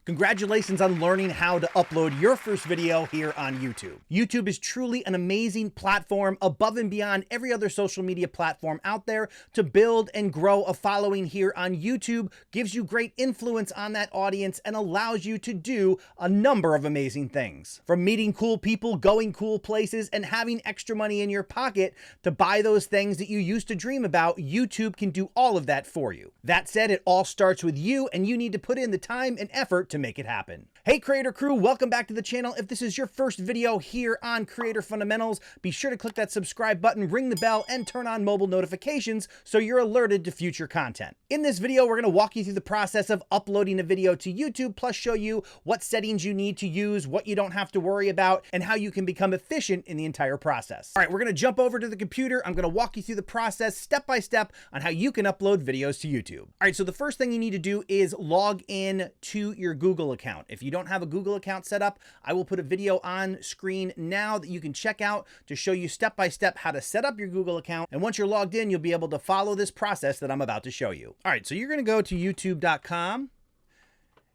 Congratulations on learning how to upload your first video here on YouTube. YouTube is truly an amazing platform above and beyond every other social media platform out there. To build and grow a following here on YouTube gives you great influence on that audience and allows you to do a number of amazing things. From meeting cool people, going cool places, and having extra money in your pocket to buy those things that you used to dream about, YouTube can do all of that for you. That said, it all starts with you, and you need to put in the time and effort to make it happen. Hey Creator Crew, welcome back to the channel. If this is your first video here on Creator Fundamentals, be sure to click that subscribe button, ring the bell, and turn on mobile notifications so you're alerted to future content. In this video, we're going to walk you through the process of uploading a video to YouTube, plus show you what settings you need to use, what you don't have to worry about, and how you can become efficient in the entire process. All right, we're going to jump over to the computer. I'm going to walk you through the process step by step on how you can upload videos to YouTube. All right, so the first thing you need to do is log in to your Google account. If you don't have a Google account set up, I will put a video on screen now that you can check out to show you step by step how to set up your Google account. And once you're logged in, you'll be able to follow this process that I'm about to show you. All right, so you're going to go to youtube.com.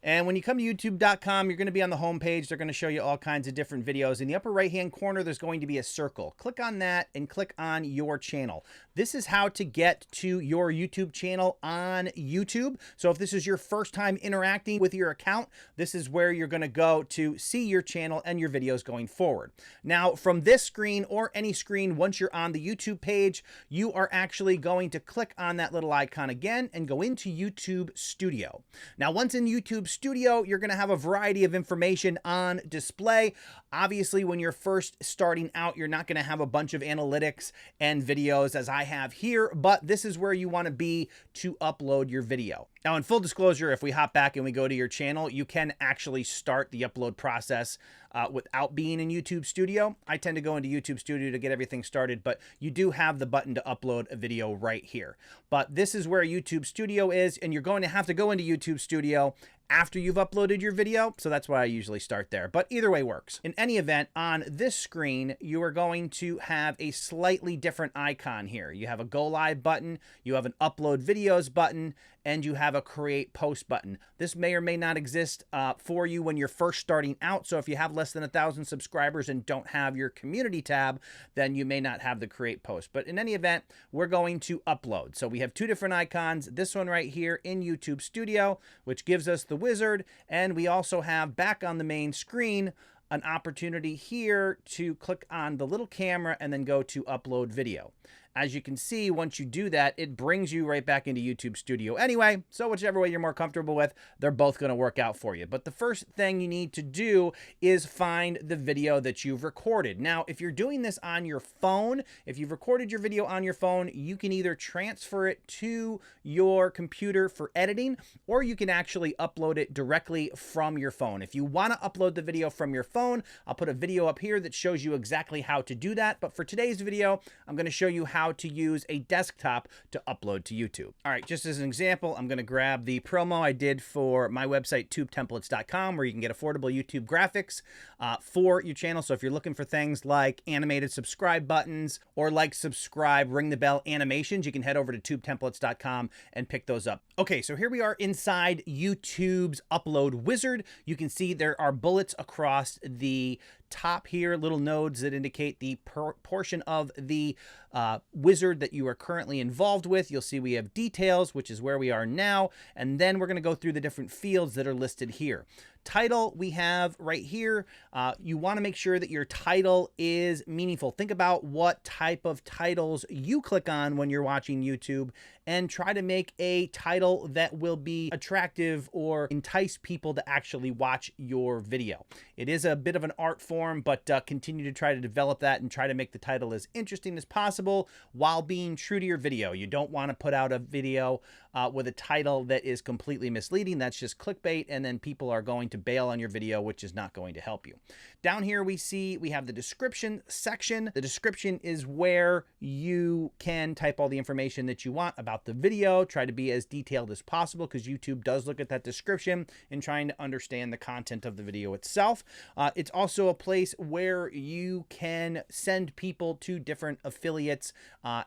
And when you come to youtube.com, you're going to be on the home page. They're going to show you all kinds of different videos. In the upper right-hand corner, there's going to be a circle. Click on that and click on your channel. This is how to get to your YouTube channel on YouTube. So if this is your first time interacting with your account, this is where you're going to go to see your channel and your videos going forward. Now, from this screen or any screen, once you're on the YouTube page, you are actually going to click on that little icon again and go into YouTube Studio. Now, once in YouTube Studio, you're going to have a variety of information on display. Obviously, when you're first starting out, you're not going to have a bunch of analytics and videos as I have here, but this is where you want to be to upload your video. Now, in full disclosure, if we hop back and we go to your channel, you can actually start the upload process without being in YouTube Studio. I tend to go into YouTube Studio to get everything started, but you do have the button to upload a video right here. But this is where YouTube Studio is, and you're going to have to go into YouTube Studio after you've uploaded your video. So that's why I usually start there, but either way works. In any event, on this screen, you are going to have a slightly different icon here. You have a go live button, you have an upload videos button, and you have a create post button. This may or may not exist for you when you're first starting out. So if you have less than 1,000 subscribers and don't have your community tab, then you may not have the create post. But in any event, we're going to upload. So we have two different icons. This one right here in YouTube Studio, which gives us the wizard. And we also have back on the main screen an opportunity here to click on the little camera and then go to upload video. As you can see, once you do that, it brings you right back into YouTube Studio anyway. So whichever way you're more comfortable with, they're both going to work out for you. But the first thing you need to do is find the video that you've recorded. Now, if you're doing this on your phone, if you've recorded your video on your phone, you can either transfer it to your computer for editing, or you can actually upload it directly from your phone. If you want to upload the video from your phone, I'll put a video up here that shows you exactly how to do that. But for today's video, I'm going to show you how to use a desktop to upload to YouTube. All right, just as an example, I'm going to grab the promo I did for my website, tubetemplates.com, where you can get affordable YouTube graphics for your channel. So if you're looking for things like animated subscribe buttons or like subscribe, ring the bell animations, you can head over to tubetemplates.com and pick those up. Okay, so here we are inside YouTube's upload wizard. You can see there are bullets across the top here, little nodes that indicate the portion of the wizard that you are currently involved with. You'll see we have details, which is where we are now, and then we're going to go through the different fields that are listed here. Title we have right here. You want to make sure that your title is meaningful. Think about what type of titles you click on when you're watching YouTube and try to make a title that will be attractive or entice people to actually watch your video. It is a bit of an art form, but continue to try to develop that and try to make the title as interesting as possible while being true to your video. You don't want to put out a video with a title that is completely misleading. That's just clickbait, and then people are going to bail on your video, which is not going to help you. Down here we have the description section. The description is where you can type all the information that you want about the video. Try to be as detailed as possible because YouTube does look at that description in trying to understand the content of the video itself. It's also a place where you can send people to different affiliates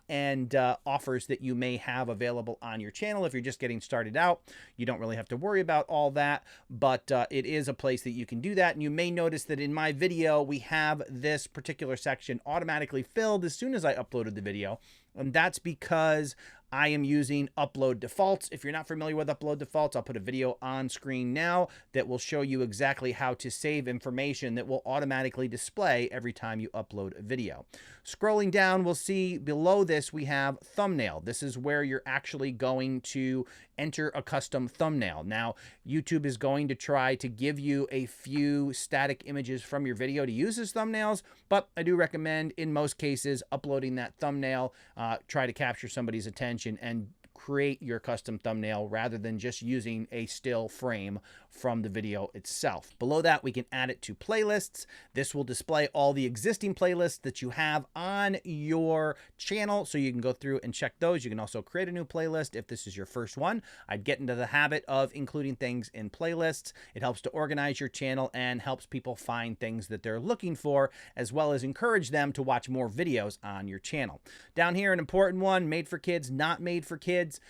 and offers that you may have available on your channel. channel. If you're just getting started out, you don't really have to worry about all that, but it is a place that you can do that. And you may notice that in my video, we have this particular section automatically filled as soon as I uploaded the video. And that's because I am using upload defaults. If you're not familiar with upload defaults, I'll put a video on screen now that will show you exactly how to save information that will automatically display every time you upload a video. Scrolling down, we'll see below this, we have thumbnail. This is where you're actually going to enter a custom thumbnail. Now, YouTube is going to try to give you a few static images from your video to use as thumbnails, but I do recommend in most cases uploading that thumbnail, try to capture somebody's attention and create your custom thumbnail rather than just using a still frame from the video itself. Below that, we can add it to playlists. This will display all the existing playlists that you have on your channel, so you can go through and check those. You can also create a new playlist if this is your first one. I'd get into the habit of including things in playlists. It helps to organize your channel and helps people find things that they're looking for, as well as encourage them to watch more videos on your channel. Down here, an important one, made for kids, not made for kids.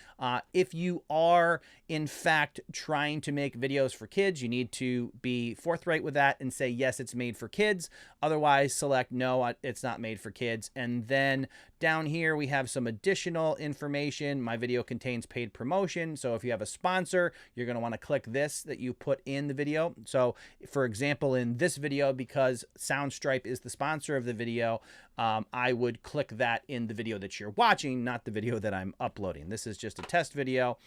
If you are in fact trying to make videos for kids, you need to be forthright with that and say, yes, it's made for kids. Otherwise, select no, it's not made for kids. And then down here, we have some additional information. My video contains paid promotion. So if you have a sponsor, you're going to want to click this that you put in the video. So for example, in this video, because Soundstripe is the sponsor of the video, I would click that in the video that you're watching, not the video that I'm uploading. This is just a test video.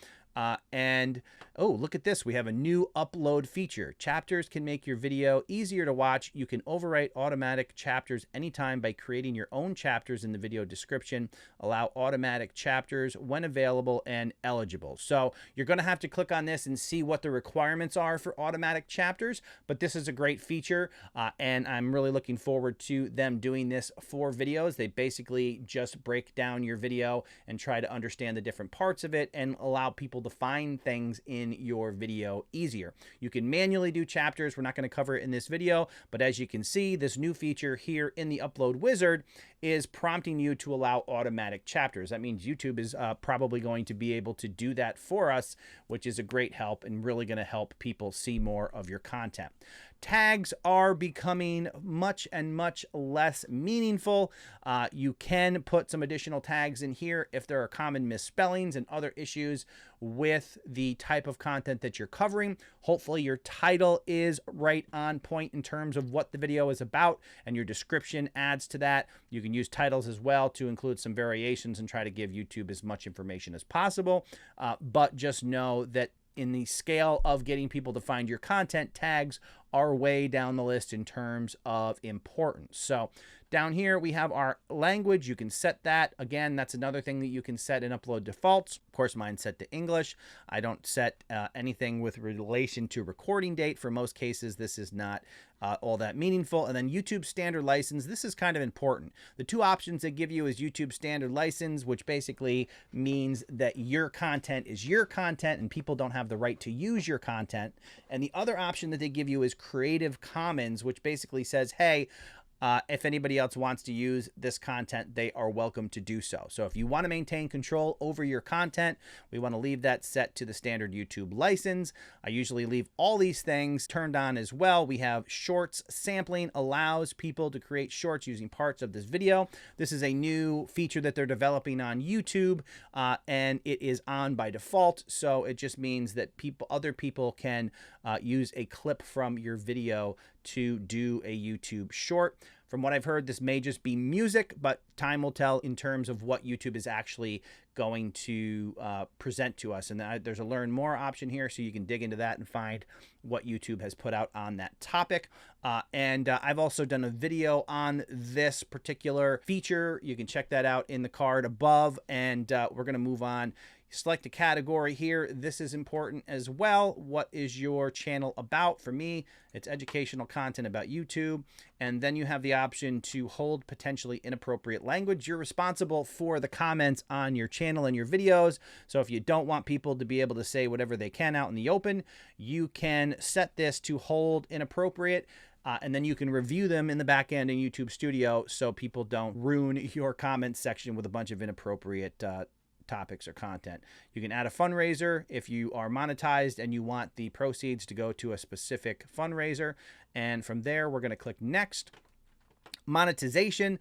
And oh, look at this. We have a new upload feature. Chapters can make your video easier to watch. You can overwrite automatic chapters anytime by creating your own chapters in the video description. Allow automatic chapters when available and eligible. So you're going to have to click on this and see what the requirements are for automatic chapters, but this is a great feature, and I'm really looking forward to them doing this for videos. They basically just break down your video and try to understand the different parts of it and allow people to find things in your video easier. You can manually do chapters. We're not going to cover it in this video, but as you can see, this new feature here in the upload wizard is prompting you to allow automatic chapters. That means YouTube is probably going to be able to do that for us, which is a great help and really going to help people see more of your content. Tags are becoming much less meaningful. You can put some additional tags in here if there are common misspellings and other issues with the type of content that you're covering. Hopefully your title is right on point in terms of what the video is about, and your description adds to that. You can use titles as well to include some variations and try to give YouTube as much information as possible. But just know that in the scale of getting people to find your content, tags are way down the list in terms of importance. So down here, we have our language. You can set that. Again, that's another thing that you can set in upload defaults. Of course, mine's set to English. I don't set anything with relation to recording date. For most cases, this is not all that meaningful. And then YouTube standard license. This is kind of important. The two options they give you is YouTube standard license, which basically means that your content is your content and people don't have the right to use your content. And the other option that they give you is Creative Commons, which basically says, hey, if anybody else wants to use this content, they are welcome to do so. So if you want to maintain control over your content, we want to leave that set to the standard YouTube license. I usually leave all these things turned on as well. We have shorts sampling, allows people to create shorts using parts of this video. This is a new feature that they're developing on YouTube, and it is on by default. So it just means that other people can use a clip from your video to do a YouTube short. From what I've heard, this may just be music, but time will tell in terms of what YouTube is actually going to present to us. And there's a learn more option here, so you can dig into that and find what YouTube has put out on that topic. I've also done a video on this particular feature. You can check that out in the card above, and we're going to move on. Select a category here. This is important as well. What is your channel about? For me, it's educational content about YouTube. And then you have the option to hold potentially inappropriate language. You're responsible for the comments on your channel and your videos. So if you don't want people to be able to say whatever they can out in the open, you can set this to hold inappropriate. And then you can review them in the back end in YouTube Studio so people don't ruin your comments section with a bunch of inappropriate topics or content. You can add a fundraiser if you are monetized and you want the proceeds to go to a specific fundraiser. And from there, we're going to click next. Monetization.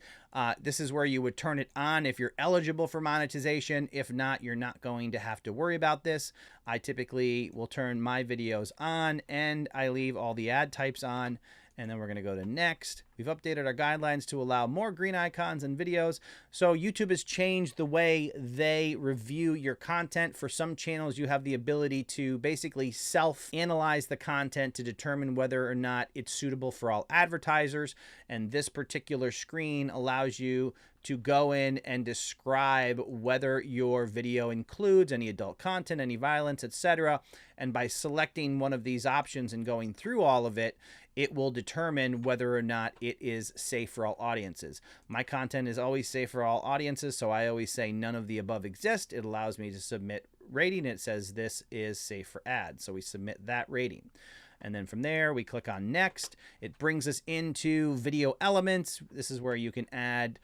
This is where you would turn it on if you're eligible for monetization. If not, you're not going to have to worry about this. I typically will turn my videos on and I leave all the ad types on. And then we're going to go to next. We've updated our guidelines to allow more green icons and videos. So YouTube has changed the way they review your content. For some channels, you have the ability to basically self-analyze the content to determine whether or not it's suitable for all advertisers. And this particular screen allows you to go in and describe whether your video includes any adult content, any violence, etc. And by selecting one of these options and going through all of it, it will determine whether or not it is safe for all audiences. My content is always safe for all audiences, so I always say none of the above exist. It allows me to submit rating. It says this is safe for ads, so we submit that rating. And then from there, we click on next. It brings us into video elements. This is where you can add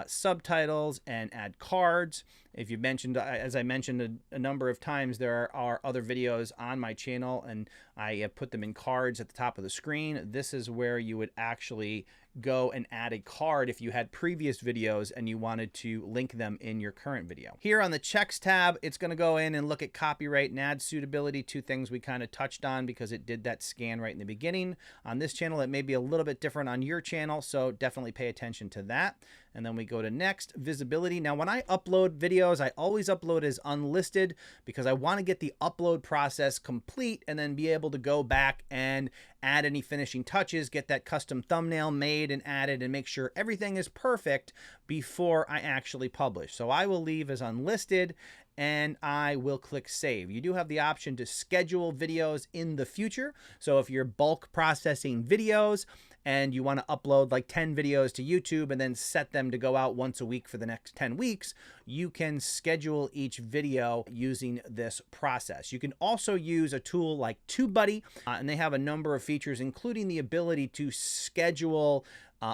subtitles and add cards. If you mentioned, as I mentioned a number of times, there are other videos on my channel and I have put them in cards at the top of the screen. This is where you would actually go and add a card if you had previous videos and you wanted to link them in your current video. Here on the checks tab, it's going to go in and look at copyright and ad suitability, two things we kind of touched on because it did that scan right in the beginning. On this channel, it may be a little bit different on your channel, so definitely pay attention to that. And then we go to next, visibility. Now, when I upload videos, I always upload as unlisted because I want to get the upload process complete and then be able to go back and add any finishing touches, get that custom thumbnail made and added, and make sure everything is perfect before I actually publish. So I will leave as unlisted and I will click save. You do have the option to schedule videos in the future. So if you're bulk processing videos and you want to upload like 10 videos to YouTube and then set them to go out once a week for the next 10 weeks, you can schedule each video using this process. You can also use a tool like TubeBuddy, and they have a number of features, including the ability to schedule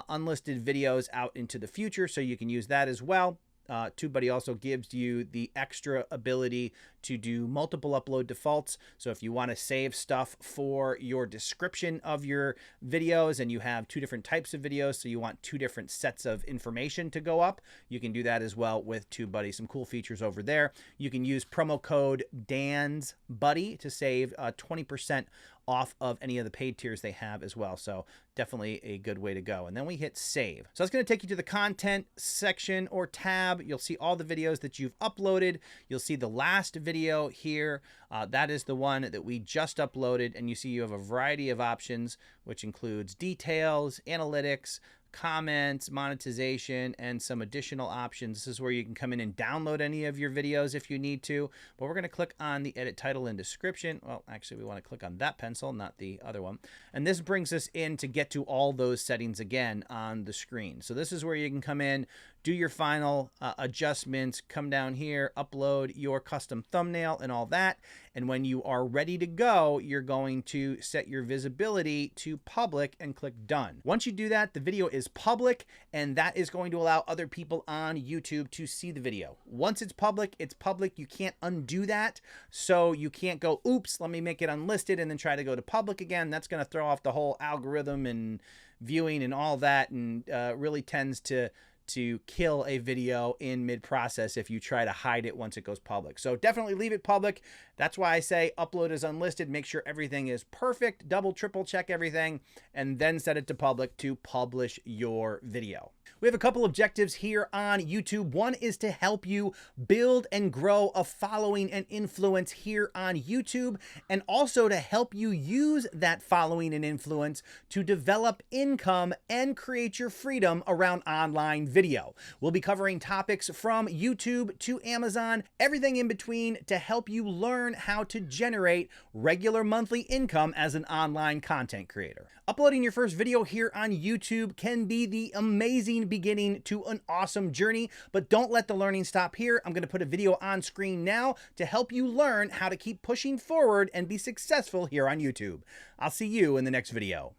unlisted videos out into the future. So you can use that as well. TubeBuddy also gives you the extra ability to do multiple upload defaults. So if you want to save stuff for your description of your videos and you have two different types of videos, so you want two different sets of information to go up, you can do that as well with TubeBuddy. Some cool features over there. You can use promo code DANSBuddy to save 20% off of any of the paid tiers they have as well. So definitely a good way to go. And then we hit save. So it's going to take you to the content section or tab. You'll see all the videos that you've uploaded. You'll see the last video here. That is the one that we just uploaded. And you see you have a variety of options, which includes details, analytics, comments, monetization, and some additional options. This is where you can come in and download any of your videos if you need to, but we're going to click on the edit title and description. Well, actually we want to click on that pencil, not the other one. And this brings us in to get to all those settings again on the screen. So this is where you can come in, do your final adjustments, come down here, upload your custom thumbnail and all that. And when you are ready to go, you're going to set your visibility to public and click done. Once you do that, the video is public, and that is going to allow other people on YouTube to see the video. Once it's public, it's public. You can't undo that. So you can't go, oops, let me make it unlisted and then try to go to public again. That's going to throw off the whole algorithm and viewing and all that, and really tends to kill a video in mid-process if you try to hide it once it goes public. So definitely leave it public. That's why I say upload as unlisted. Make sure everything is perfect, double, triple check everything, and then set it to public to publish your video. We have a couple objectives here on YouTube. One is to help you build and grow a following and influence here on YouTube, and also to help you use that following and influence to develop income and create your freedom around online video. We'll be covering topics from YouTube to Amazon, everything in between, to help you learn how to generate regular monthly income as an online content creator. Uploading your first video here on YouTube can be the amazing beginning to an awesome journey, but don't let the learning stop here. I'm going to put a video on screen now to help you learn how to keep pushing forward and be successful here on YouTube. I'll see you in the next video.